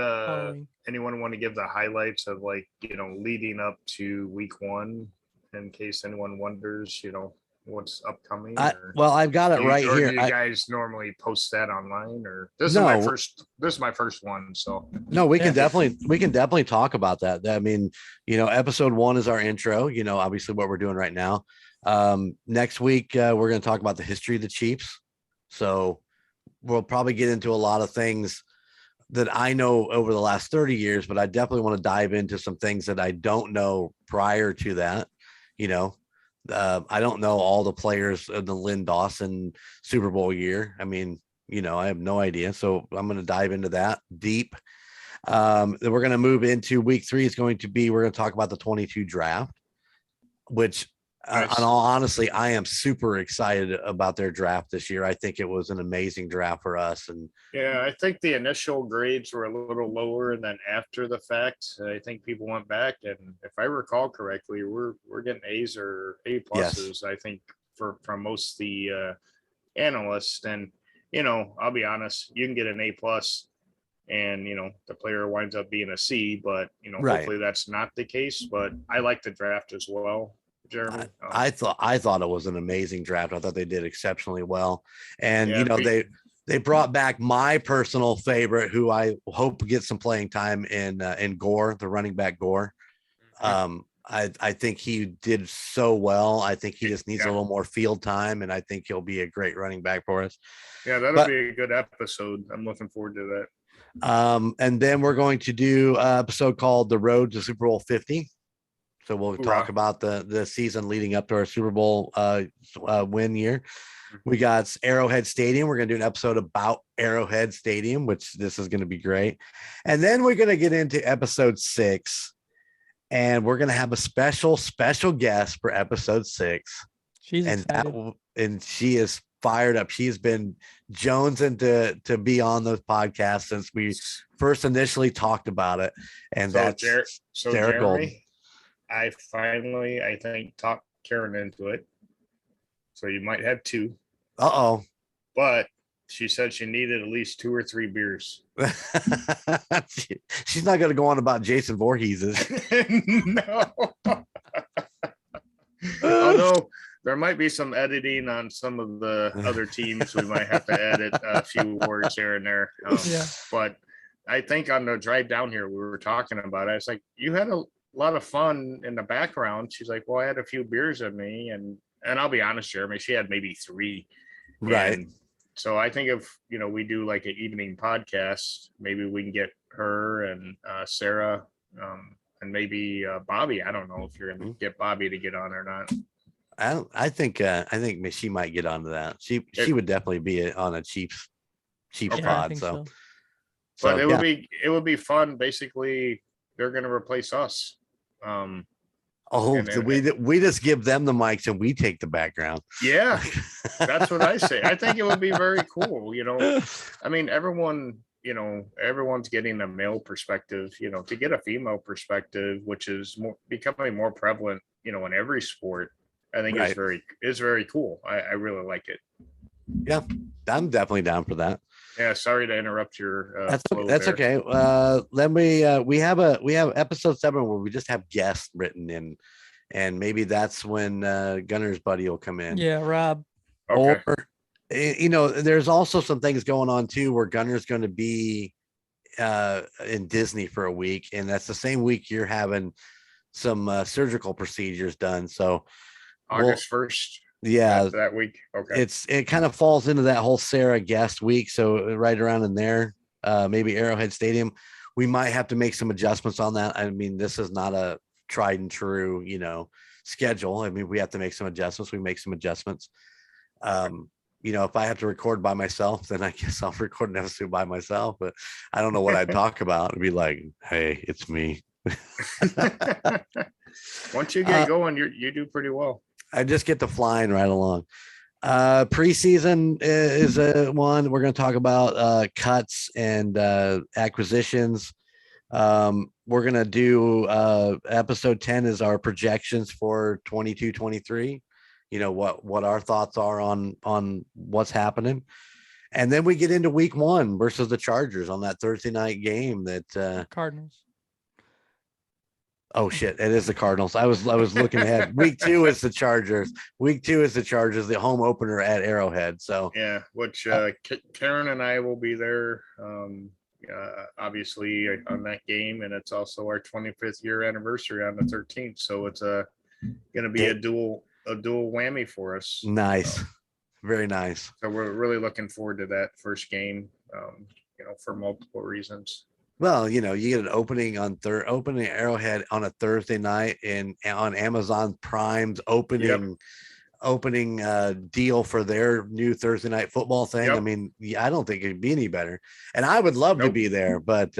anyone want to give the highlights of, like, you know, leading up to week 1, in case anyone wonders, you know, what's upcoming? Well, I've got it right here. Do you guys normally post that online, or this is my first one? So no, we can definitely talk about that. I mean, you know, episode 1 is our intro, you know, obviously what we're doing right now. Next week, we're going to talk about the history of the Chiefs. So we'll probably get into a lot of things that I know over the last 30 years, but I definitely want to dive into some things that I don't know prior to that. You know, I don't know all the players of the Lynn Dawson Super Bowl year. I mean, you know, I have no idea. So I'm going to dive into that deep. Then we're going to move into week 3. We're going to talk about the 22 draft, which nice. In all honesty, I am super excited about their draft this year. I think it was an amazing draft for us. And yeah, I think the initial grades were a little lower, and then after the fact, I think people went back, and if I recall correctly, we're getting A's or A pluses. Yes. I think from most of the analysts. And you know, I'll be honest, you can get an A plus, and you know, the player winds up being a C, but you know, hopefully that's not the case. But I like the draft as well. Jeremy, I thought it was an amazing draft. I thought they did exceptionally well, and you know, they brought back my personal favorite, who I hope gets some playing time in Gore, the running back Gore. I think he did so well. I think he just needs a little more field time, and I think he'll be a great running back for us. Yeah, that'll be a good episode. I'm looking forward to that. And then we're going to do an episode called The Road to Super Bowl 50. So we'll talk about the season leading up to our Super Bowl win year. We got Arrowhead Stadium. We're going to do an episode about Arrowhead Stadium, which this is going to be great. And then we're going to get into episode 6. And we're going to have a special guest for episode 6. She's excited. And she is fired up. She's been jonesing to be on those podcasts since we first initially talked about it. And so that's Sarah Golden. I finally, I think, talked Karen into it. So you might have 2. Uh-oh. But she said she needed at least 2 or 3 beers. She's not going to go on about Jason Voorhees. No. Although there might be some editing on some of the other teams. We might have to edit a few words here and there. But I think on the drive down here, we were talking about it. I was like, you had a lot of fun in the background. She's like, well, I had a few beers in me. And I'll be honest, Jeremy, she had maybe 3. Right. And so I think if, we do like an evening podcast, maybe we can get her and Sarah and maybe Bobby. I don't know if you're going to get Bobby to get on or not. I think she might get onto that. She would definitely be on a Chiefs pod. So but it would be fun. Basically, they're going to replace us. We just give them the mics and we take the background. Yeah, that's what I say. I think it would be very cool. I mean, everyone's getting a male perspective, to get a female perspective, which is becoming more prevalent, in every sport. I think it's very cool. I really like it. Yeah, I'm definitely down for that. Yeah, sorry to interrupt your. That's okay. Then we have episode 7 where we just have guests written in, and maybe that's when Gunner's buddy will come in. Yeah, Rob. Okay. Or there's also some things going on too where Gunner's going to be in Disney for a week, and that's the same week you're having some surgical procedures done. So August 1st. Yeah, that week. Okay. It kind of falls into that whole Sarah guest week. So right around in there, maybe Arrowhead Stadium, we might have to make some adjustments on that. I mean, this is not a tried and true, schedule. I mean, we have to make some adjustments. We make some adjustments. If I have to record by myself, then I guess I'll record an episode by myself, but I don't know what I'd talk about. It'd be like, hey, it's me. Once you get going, you do pretty well. I just get to flying right along. Preseason is one we're going to talk about cuts and acquisitions. We're going to do episode 10 is our projections for 22-23. What our thoughts are on what's happening. And then we get into week 1 versus the Chargers on that Thursday night game that Cardinals. Oh shit! It is the Cardinals. I was looking ahead. Week 2 is the Chargers. The home opener at Arrowhead. So yeah, which Karen and I will be there. Obviously on that game, and it's also our 25th year anniversary on the 13th. So it's going to be a dual whammy for us. Nice, very nice. So we're really looking forward to that first game. For multiple reasons. Well, you get an opening opening Arrowhead on a Thursday night and on Amazon Prime's opening deal for their new Thursday night football thing. Yep. I mean, I don't think it'd be any better. And I would love to be there, but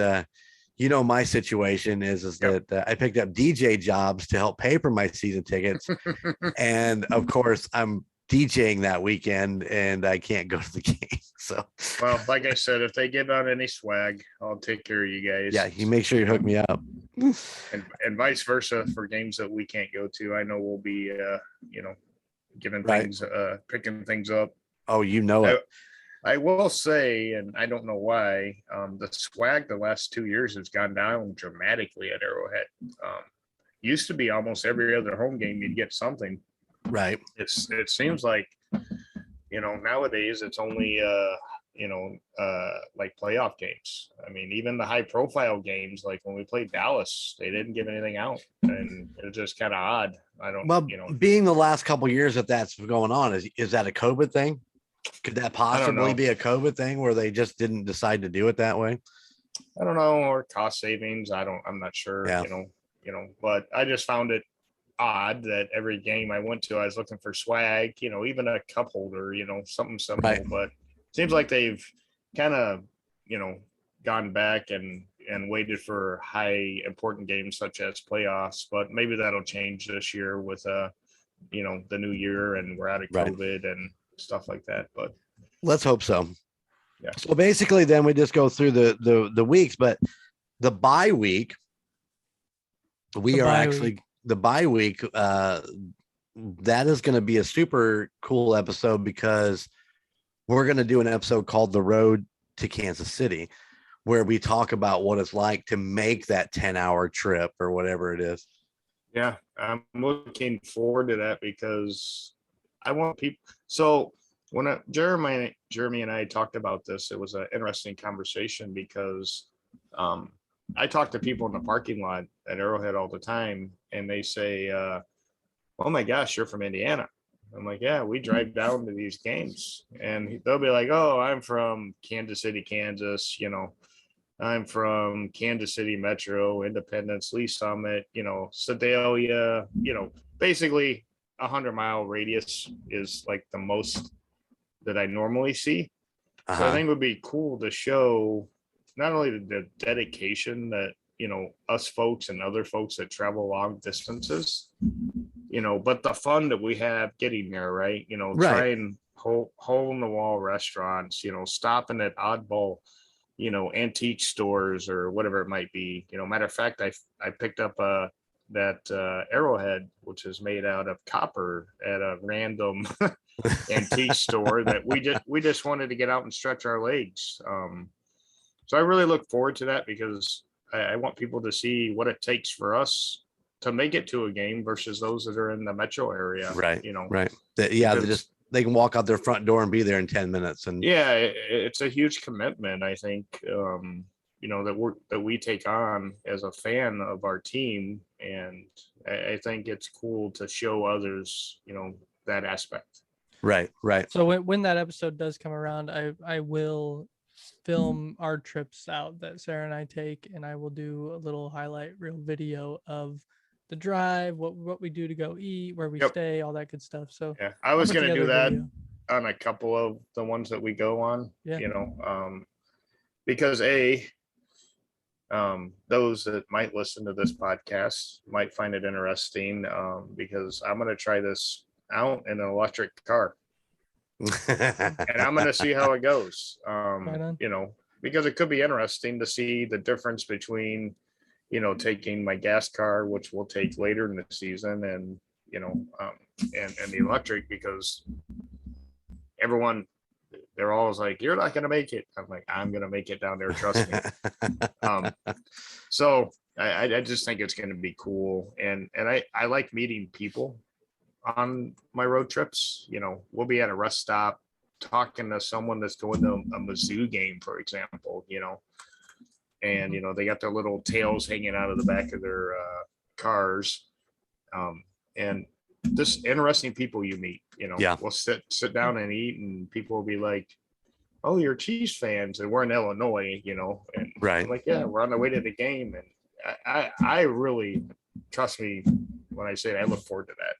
my situation is that I picked up DJ jobs to help pay for my season tickets. And of course I'm DJing that weekend and I can't go to the game. So, well, like I said, if they give out any swag, I'll take care of you guys. Yeah, you make sure you hook me up. And vice versa for games that we can't go to. I know we'll be, giving things, picking things up. Oh, it. I will say, and I don't know why, the swag the last 2 years has gone down dramatically at Arrowhead. Used to be almost every other home game you'd get something. Right. It seems like, nowadays it's only like playoff games. I mean, even the high profile games, like when we played Dallas, they didn't give anything out, and it was just kind of odd. I don't, Well, being the last couple of years that that's going on, is that a COVID thing? Could that possibly be a COVID thing where they just didn't decide to do it that way? I don't know, or cost savings. I'm not sure, Yeah. But I just found it odd that every game I went to, I was looking for swag, even a cup holder, something simple, Right. but seems like they've kind of, gone back and waited for high important games such as playoffs, but maybe that'll change this year with, the new year and we're out of Right. COVID and stuff like that, but Let's hope so. Yeah. So basically then we just go through the weeks, but the bye week, the bye week, that is going to be a super cool episode because we're going to do an episode called The Road to Kansas City, where we talk about what it's like to make that 10-hour trip or whatever it is. Yeah, I'm looking forward to that because I want people. So when Jeremy and I talked about this, it was an interesting conversation because I talk to people in the parking lot at Arrowhead all the time, and they say, "Oh my gosh, you're from Indiana." I'm like, "Yeah, we drive down to these games," and they'll be like, "Oh, I'm from Kansas City, Kansas. I'm from Kansas City Metro, Independence, Lee Summit, Sedalia, basically 100-mile radius is like the most that I normally see." So I think it would be cool to show not only the dedication that, us folks and other folks that travel long distances, but the fun that we have getting there, right? Trying hole in the wall restaurants, stopping at oddball, antique stores or whatever it might be. Matter of fact, I picked up that arrowhead, which is made out of copper at a random antique store that we just wanted to get out and stretch our legs. So I really look forward to that because I want people to see what it takes for us to make it to a game versus those that are in the metro area. Right. Right. They can walk out their front door and be there in 10 minutes. And yeah, it's a huge commitment, I think, that we take on as a fan of our team. And I think it's cool to show others, that aspect. Right. So when that episode does come around, I will film our trips out that Sarah and I take, and I will do a little highlight reel video of the drive, what we do to go eat, where we stay, all that good stuff. So yeah, I was going to do that on a couple of the ones that we go on, because those that might listen to this podcast might find it interesting, because I'm going to try this out in an electric car. And I'm going to see how it goes. Because it could be interesting to see the difference between, taking my gas car, which we'll take later in the season, and, and the electric, because everyone, they're always like, "You're not going to make it." I'm like, "I'm going to make it down there. Trust me." So I just think it's going to be cool. And I like meeting people on my road trips. We'll be at a rest stop talking to someone that's going to a Mizzou game, for example, and they got their little tails hanging out of the back of their cars, and just interesting people you meet. We'll sit down and eat, and people will be like, "Oh, you're Chiefs fans," and we're in Illinois, and right. I'm like, "Yeah, we're on the way to the game." And I really, trust me when I say that, I look forward to that.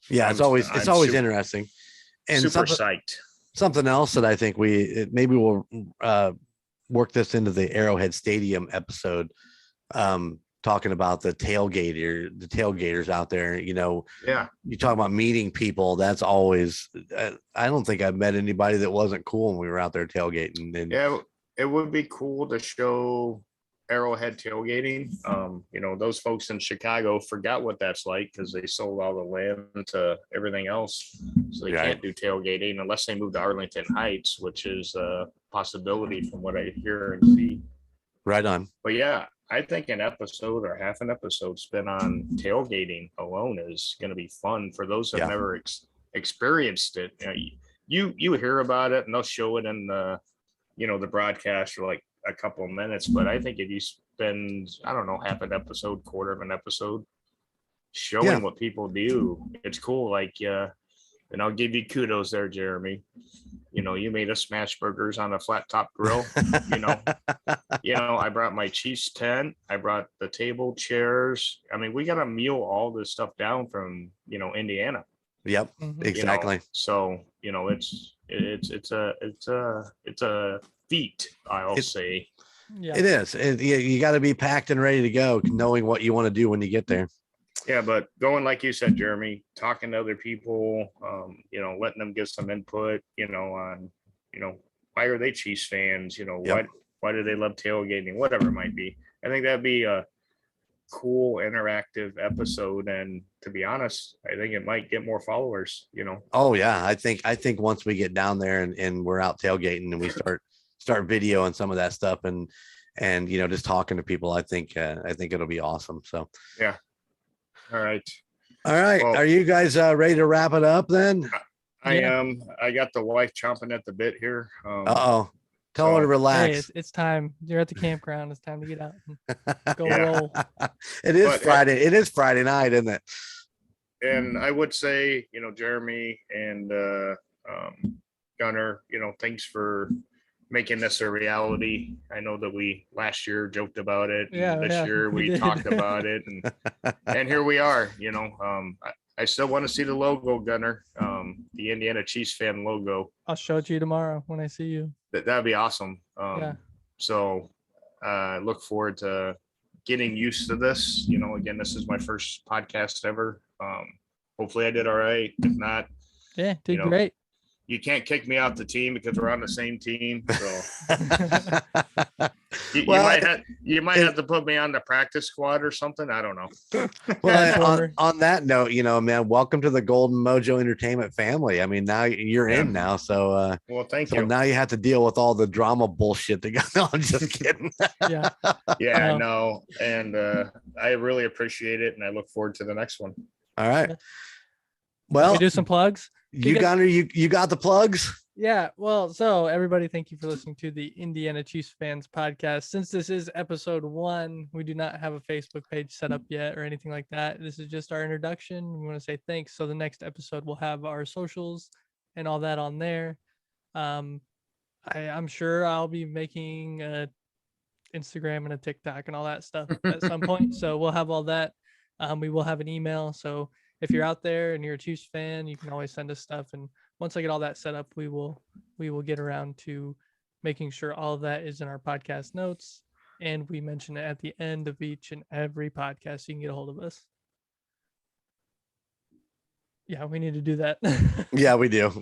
Yeah, it's always super interesting, and super psyched. Something else that I think maybe we'll work this into the Arrowhead Stadium episode, talking about the tailgaters out there. You talk about meeting people. That's always. I don't think I've met anybody that wasn't cool when we were out there tailgating. And yeah, it would be cool to show Arrowhead tailgating. Those folks in Chicago forgot what that's like because they sold all the land to everything else, so they can't do tailgating unless they move to Arlington Heights, which is a possibility from what I hear and see. Right on. But yeah, I think an episode or half an episode spent on tailgating alone is going to be fun for those that have never experienced it. you hear about it and they'll show it in the, the broadcast for like a couple of minutes. But I think if you spend, I don't know, half an episode, quarter of an episode showing what people do, it's cool. Like, and I'll give you kudos there, Jeremy. You made us smash burgers on a flat top grill. I brought my cheese tent. I brought the table, chairs. I mean, we got to mule all this stuff down from, Indiana. Yep, exactly. So, it's a feat, I'll say. Yeah, it is. You got to be packed and ready to go, knowing what you want to do when you get there. Yeah, but going, like you said, Jeremy, talking to other people, letting them give some input, on, why are they Chiefs fans? Why do they love tailgating? Whatever it might be. I think that'd be a cool, interactive episode. And to be honest, I think it might get more followers, Oh yeah. I think once we get down there and we're out tailgating and we start videoing some of that stuff and just talking to people, I think it'll be awesome. So yeah. All right. Well, are you guys ready to wrap it up then? I am. I got the wife chomping at the bit here. Tell her to relax. Hey, it's time. You're at the campground. It's time to get out and go roll. It is Friday. It is Friday night, isn't it? And I would say, Jeremy and Gunner, thanks for making this a reality. I know that we last year joked about it. This year we talked about it, and here we are. I still want to see the logo, Gunner. The Indiana Chiefs fan logo. I'll show it to you tomorrow when I see you. That'd be awesome. Yeah. So look forward to getting used to this. Again, this is my first podcast ever. Hopefully I did all right. If not, did great. You can't kick me off the team because we're on the same team. So you might have to put me on the practice squad or something. I don't know. Well, on that note, man, welcome to the Golden Mojo Entertainment family. I mean, now you're in now. So well, thank you. Now you have to deal with all the drama bullshit that goes on. Just kidding. Yeah. I know. And I really appreciate it. And I look forward to the next one. All right. Well, we do some plugs. You got the plugs? Yeah. Well, so everybody, thank you for listening to the Indiana Chiefs Fans podcast. Since this is episode 1, we do not have a Facebook page set up yet or anything like that. This is just our introduction. We want to say thanks. So the next episode will have our socials and all that on there. I'm sure I'll be making a Instagram and a TikTok and all that stuff at some point. So we'll have all that. We will have an email. So if you're out there and you're a Chiefs fan, you can always send us stuff. And once I get all that set up, we will get around to making sure all of that is in our podcast notes. And we mention it at the end of each and every podcast so you can get a hold of us. Yeah, we need to do that. Yeah, we do.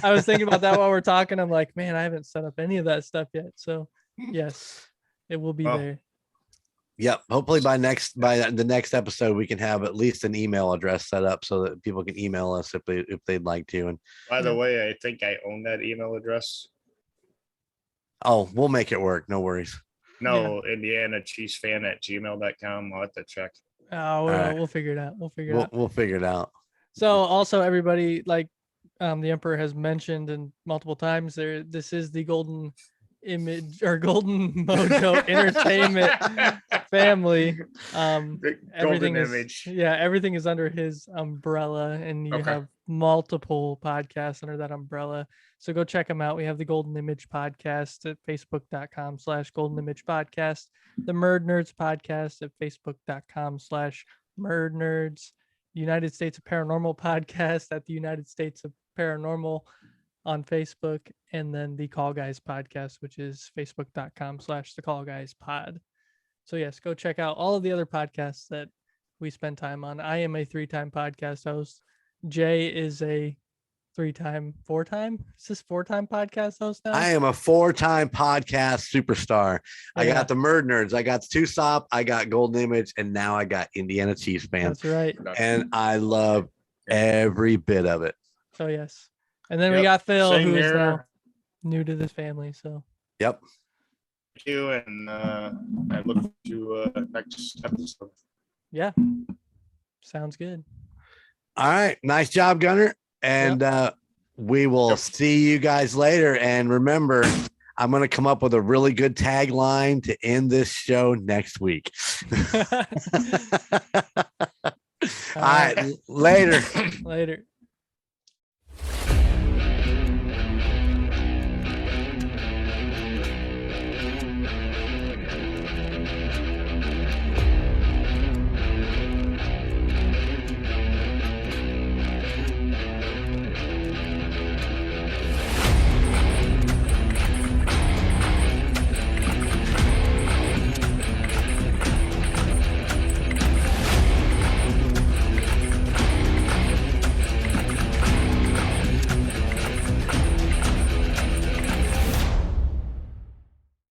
I was thinking about that while we're talking. I'm like, man, I haven't set up any of that stuff yet. So yes, it will be there. Yep. Hopefully by the next episode, we can have at least an email address set up so that people can email us if they'd like to. And by the way, I think I own that email address. Oh, we'll make it work. No worries. No, Indiana Chiefs fan at gmail.com. I'll have to check. Oh, we'll figure it out. We'll figure it out. So also everybody, like the Emperor has mentioned and multiple times this is the Golden Mojo Entertainment Family. Everything is under his umbrella, and you have multiple podcasts under that umbrella. So go check them out. We have the Golden Image Podcast at facebook.com/Golden Image Podcast, the Murdnerds Podcast at facebook.com/Murdnerds, United States of Paranormal Podcast at the United States of Paranormal on Facebook, and then the Call Guys Podcast, which is facebook.com/the Call Guys Pod. So yes, go check out all of the other podcasts that we spend time on. I am a 3-time podcast host. Jay is a 4-time podcast host now? I am a 4-time podcast superstar. Yeah. I got the Murdnerds, I got TUSOP, I got Golden Image, and now I got Indiana Chiefs Fans. That's right. And I love every bit of it. So yes. And then we got Phil, who is now new to this family. So yep. Thank you, and I look forward to next episode. Yeah. Sounds good. All right. Nice job, Gunner. And We will see you guys later. And remember, I'm going to come up with a really good tagline to end this show next week. All right. Later. Later.